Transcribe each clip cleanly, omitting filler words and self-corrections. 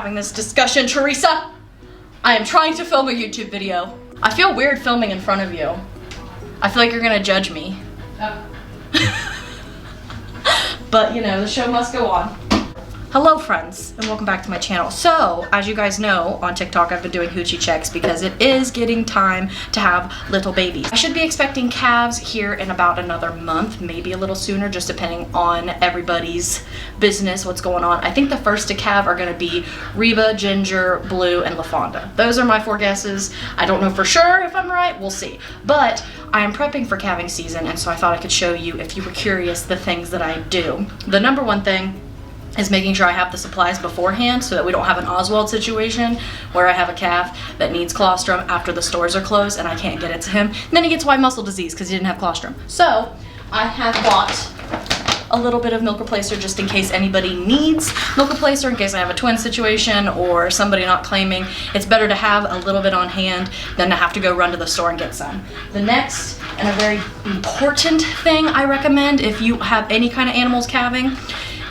having this discussion, Teresa. I am trying to film a YouTube video. I feel weird filming in front of you. I feel like you're gonna judge me. Oh. But you know, the show must go on. Hello friends, and welcome back to my channel. So, as you guys know, on TikTok I've been doing hoochie checks because it is getting time to have little babies. I should be expecting calves here in about another month, maybe a little sooner, just depending on everybody's business, what's going on. I think the first to calve are gonna be Reba, Ginger, Blue, and LaFonda. Those are my 4 guesses. I don't know for sure if I'm right, we'll see. But I am prepping for calving season, and so I thought I could show you, if you were curious, the things that I do. The number one thing is making sure I have the supplies beforehand so that we don't have an Oswald situation where I have a calf that needs colostrum after the stores are closed and I can't get it to him. And then he gets white muscle disease because he didn't have colostrum. So I have bought a little bit of milk replacer just in case anybody needs milk replacer, in case I have a twin situation or somebody not claiming. It's better to have a little bit on hand than to have to go run to the store and get some. The next and a very important thing I recommend if you have any kind of animals calving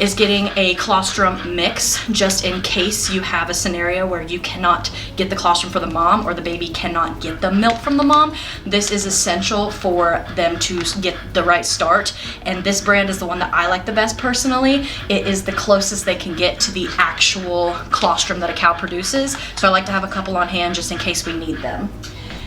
is getting a colostrum mix, just in case you have a scenario where you cannot get the colostrum for the mom or the baby cannot get the milk from the mom. This is essential for them to get the right start, and this brand is the one that I like the best personally. It is the closest they can get to the actual colostrum that a cow produces, so I like to have a couple on hand just in case we need them.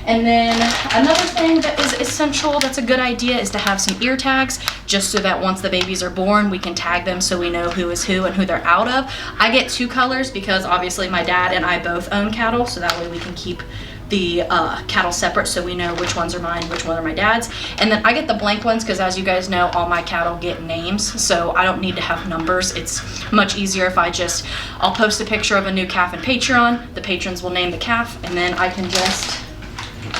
And then another thing that is essential, that's a good idea, is to have some ear tags, just so that once the babies are born, we can tag them so we know who is who and who they're out of. I get 2 colors because obviously my dad and I both own cattle, so that way we can keep the cattle separate so we know which ones are mine, which ones are my dad's. And then I get the blank ones because, as you guys know, all my cattle get names, so I don't need to have numbers. It's much easier if I'll post a picture of a new calf in Patreon, the patrons will name the calf, and then I can just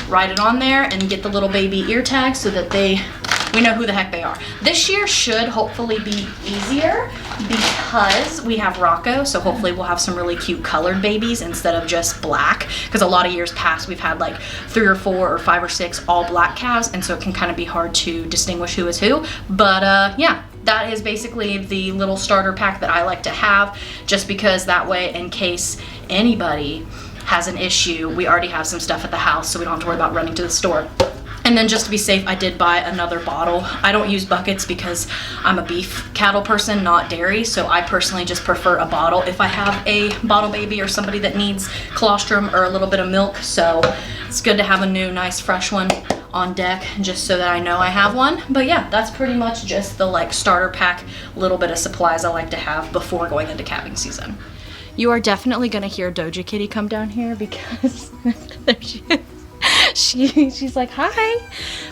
write it on there and get the little baby ear tags so that we know who the heck they are. This year should hopefully be easier because we have Rocco, so hopefully we'll have some really cute colored babies instead of just black, because a lot of years past we've had like 3 or 4 or 5 or 6 all black calves, and so it can kind of be hard to distinguish who is who. But yeah, that is basically the little starter pack that I like to have, just because that way, in case anybody has an issue, we already have some stuff at the house so we don't have to worry about running to the store. And then just to be safe, I did buy another bottle. I don't use buckets because I'm a beef cattle person, not dairy, so I personally just prefer a bottle if I have a bottle baby or somebody that needs colostrum or a little bit of milk. So it's good to have a new nice fresh one on deck just so that I know I have one. But yeah, that's pretty much just the like starter pack, little bit of supplies I like to have before going into calving season. You are definitely gonna hear Doja Kitty come down here because there she is. She's like, hi,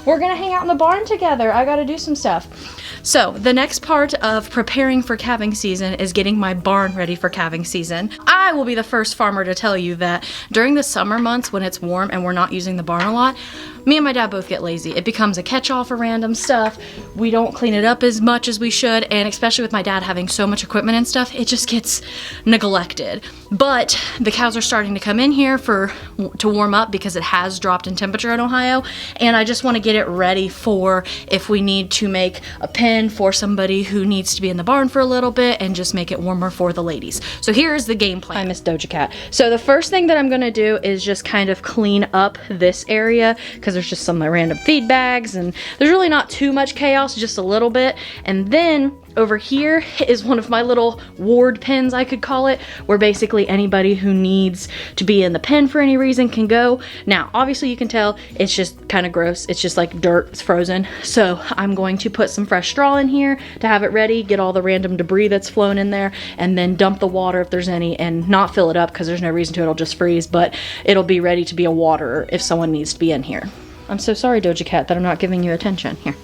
we're gonna hang out in the barn together. I gotta do some stuff. So the next part of preparing for calving season is getting my barn ready for calving season. I will be the first farmer to tell you that during the summer months when it's warm and we're not using the barn a lot, me and my dad both get lazy. It becomes a catch-all for random stuff. We don't clean it up as much as we should, and especially with my dad having so much equipment and stuff, it just gets neglected. But the cows are starting to come in here to warm up because it has dropped in temperature in Ohio, and I just want to get it ready for if we need to make a pen for somebody who needs to be in the barn for a little bit and just make it warmer for the ladies. So here's the game plan. I miss Doja Cat. So the first thing that I'm gonna do is just kind of clean up this area because there's just some random feed bags and there's really not too much chaos, just a little bit. And then over here is one of my little ward pens, I could call it, where basically anybody who needs to be in the pen for any reason can go. Now, obviously you can tell it's just kind of gross. It's just like dirt, it's frozen. So I'm going to put some fresh straw in here to have it ready, get all the random debris that's flown in there, and then dump the water if there's any, and not fill it up because there's no reason to, it'll just freeze, but it'll be ready to be a waterer if someone needs to be in here. I'm so sorry, Doja Cat, that I'm not giving you attention. Here,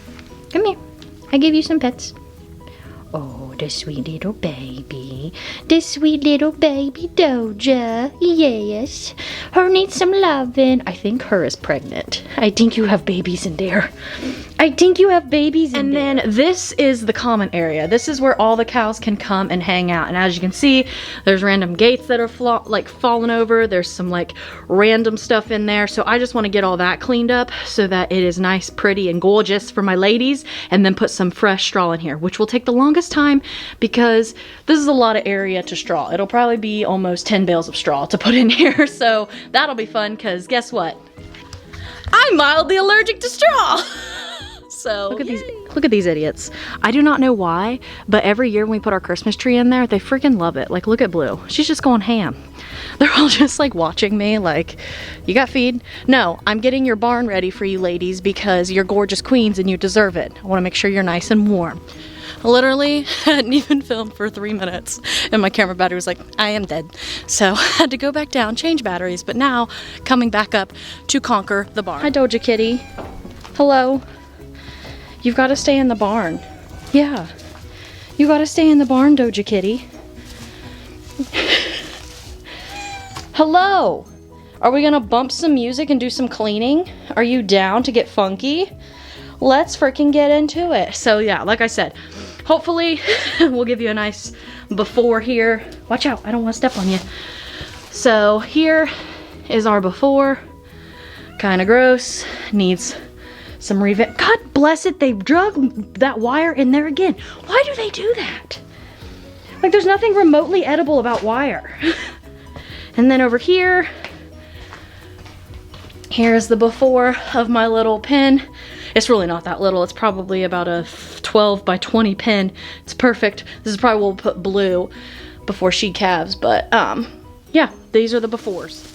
come here. I gave you some pets. Oh, the sweet little baby. The sweet little baby Doja. Yes. Her needs some loving. I think her is pregnant. I think you have babies in there. I think you have babies in there. And then this is the common area. This is where all the cows can come and hang out. And as you can see, there's random gates that are fallen over. There's some like random stuff in there. So I just want to get all that cleaned up so that it is nice, pretty, and gorgeous for my ladies. And then put some fresh straw in here, which will take the longest time because this is a lot of area to straw. It'll probably be almost 10 bales of straw to put in here. So that'll be fun because guess what? I'm mildly allergic to straw. So look at these idiots. I do not know why, but every year when we put our Christmas tree in there, they freaking love it. Like, look at Blue. She's just going ham. They're all just like watching me like, you got feed? No, I'm getting your barn ready for you ladies because you're gorgeous queens and you deserve it. I want to make sure you're nice and warm. Literally hadn't even filmed for 3 minutes and my camera battery was like, I am dead. So I had to go back down, change batteries, but now coming back up to conquer the barn. Hi, Doja Kitty. Hello. You've got to stay in the barn. Yeah. You got to stay in the barn, Doja Kitty. Hello. Are we going to bump some music and do some cleaning? Are you down to get funky? Let's freaking get into it. So yeah, like I said, hopefully we'll give you a nice before here. Watch out, I don't want to step on you. So here is our before. Kind of gross. Needs some revamp. God bless it, they drug that wire in there again. Why do they do that? Like, there's nothing remotely edible about wire. And then over here, here's the before of my little pen. It's really not that little. It's probably about a 12 by 20 pen. It's perfect. This is probably where we'll put Blue before she calves. But yeah, these are the befores.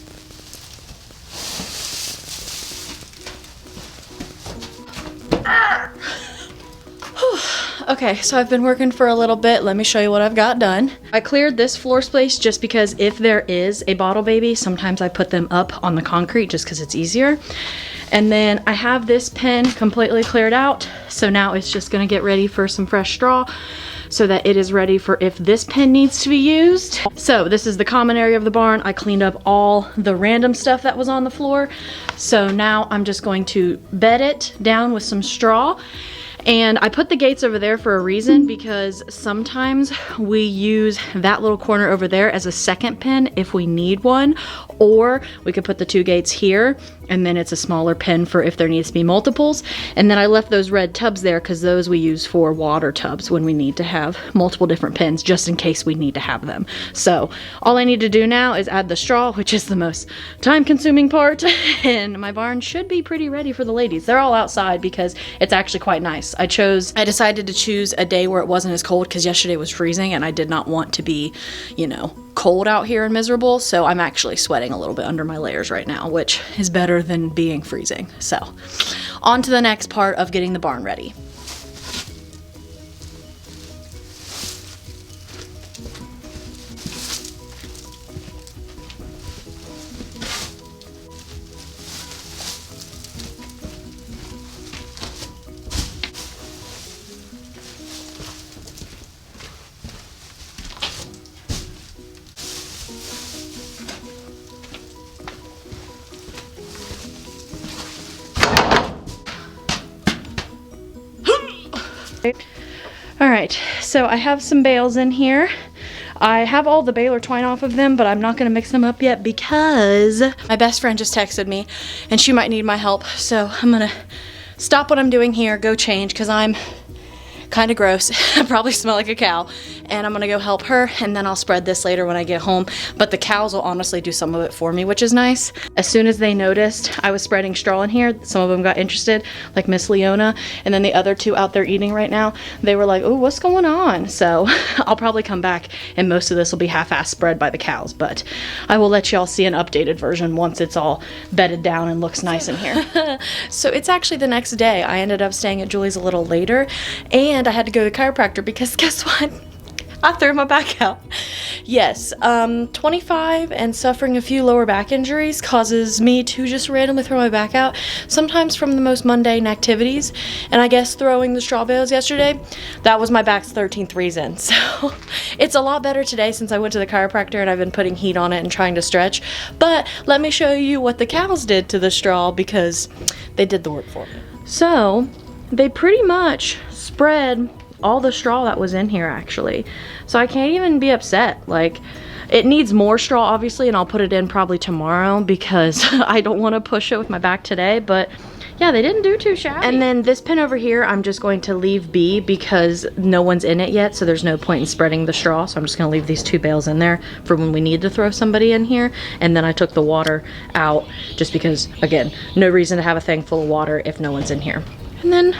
Okay, so I've been working for a little bit. Let me show you what I've got done. I cleared this floor space just because if there is a bottle baby, sometimes I put them up on the concrete just because it's easier. And then I have this pen completely cleared out. So now it's just gonna get ready for some fresh straw so that it is ready for if this pen needs to be used. So this is the common area of the barn. I cleaned up all the random stuff that was on the floor. So now I'm just going to bed it down with some straw. And I put the gates over there for a reason because sometimes we use that little corner over there as a second pen if we need one, or we could put the 2 gates here and then it's a smaller pen for if there needs to be multiples. And then I left those red tubs there because those we use for water tubs when we need to have multiple different pens just in case we need to have them. So all I need to do now is add the straw, which is the most time-consuming part, and my barn should be pretty ready for the ladies. They're all outside because it's actually quite nice. I decided to choose a day where it wasn't as cold because yesterday was freezing and I did not want to be, you know, cold out here and miserable. So I'm actually sweating a little bit under my layers right now, which is better than being freezing. So on to the next part of getting the barn ready. Alright, so I have some bales in here. I have all the baler twine off of them, but I'm not going to mix them up yet because my best friend just texted me and she might need my help. So I'm going to stop what I'm doing here, go change because I'm kind of gross. I probably smell like a cow. And I'm gonna go help her and then I'll spread this later when I get home. But the cows will honestly do some of it for me, which is nice. As soon as they noticed I was spreading straw in here, some of them got interested, like Miss Leona. And then the other 2 out there eating right now, they were like, oh, what's going on? So I'll probably come back and most of this will be half-assed spread by the cows. But I will let y'all see an updated version once it's all bedded down and looks nice in here. So it's actually the next day. I ended up staying at Julie's a little later and I had to go to the chiropractor because guess what? I threw my back out. Yes, 25 and suffering a few lower back injuries causes me to just randomly throw my back out, sometimes from the most mundane activities. And I guess throwing the straw bales yesterday, that was my back's 13th reason. So it's a lot better today since I went to the chiropractor and I've been putting heat on it and trying to stretch. But let me show you what the cows did to the straw because they did the work for me. So they pretty much spread all the straw that was in here actually. So I can't even be upset. Like, it needs more straw obviously, and I'll put it in probably tomorrow because I don't want to push it with my back today, but yeah, they didn't do too shabby. And then this pen over here, I'm just going to leave be because no one's in it yet, so there's no point in spreading the straw. So I'm just gonna leave these 2 bales in there for when we need to throw somebody in here. And then I took the water out just because, again, no reason to have a thing full of water if no one's in here. And then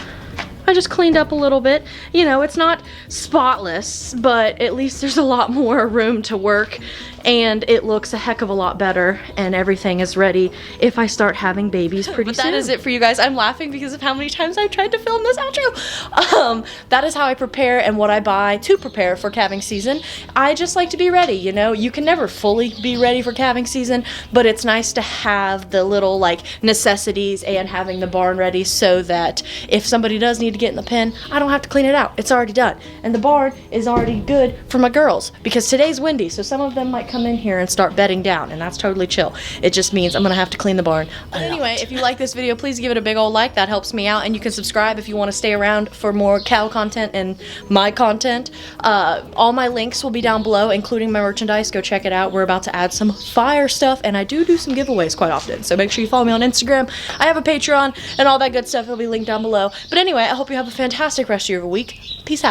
I just cleaned up a little bit. You know, it's not spotless, but at least there's a lot more room to work, and it looks a heck of a lot better, and everything is ready if I start having babies pretty soon. That is it for you guys. I'm laughing because of how many times I've tried to film this outro. That is how I prepare and what I buy to prepare for calving season. I just like to be ready, you know. You can never fully be ready for calving season, but it's nice to have the little like necessities and having the barn ready so that if somebody does need to get in the pen, I don't have to clean it out. It's already done. And the barn is already good for my girls because today's windy, so some of them might come in here and start bedding down, and that's totally chill. It just means I'm gonna have to clean the barn a lot. Anyway, if you like this video, please give it a big old like. That helps me out, and you can subscribe if you want to stay around for more cow content and my content. All my links will be down below, including my merchandise. Go check it out. We're about to add some fire stuff, and I do some giveaways quite often, so make sure you follow me on Instagram. I have a Patreon and all that good stuff. It'll be linked down below. But anyway, I hope you have a fantastic rest of your week. Peace out.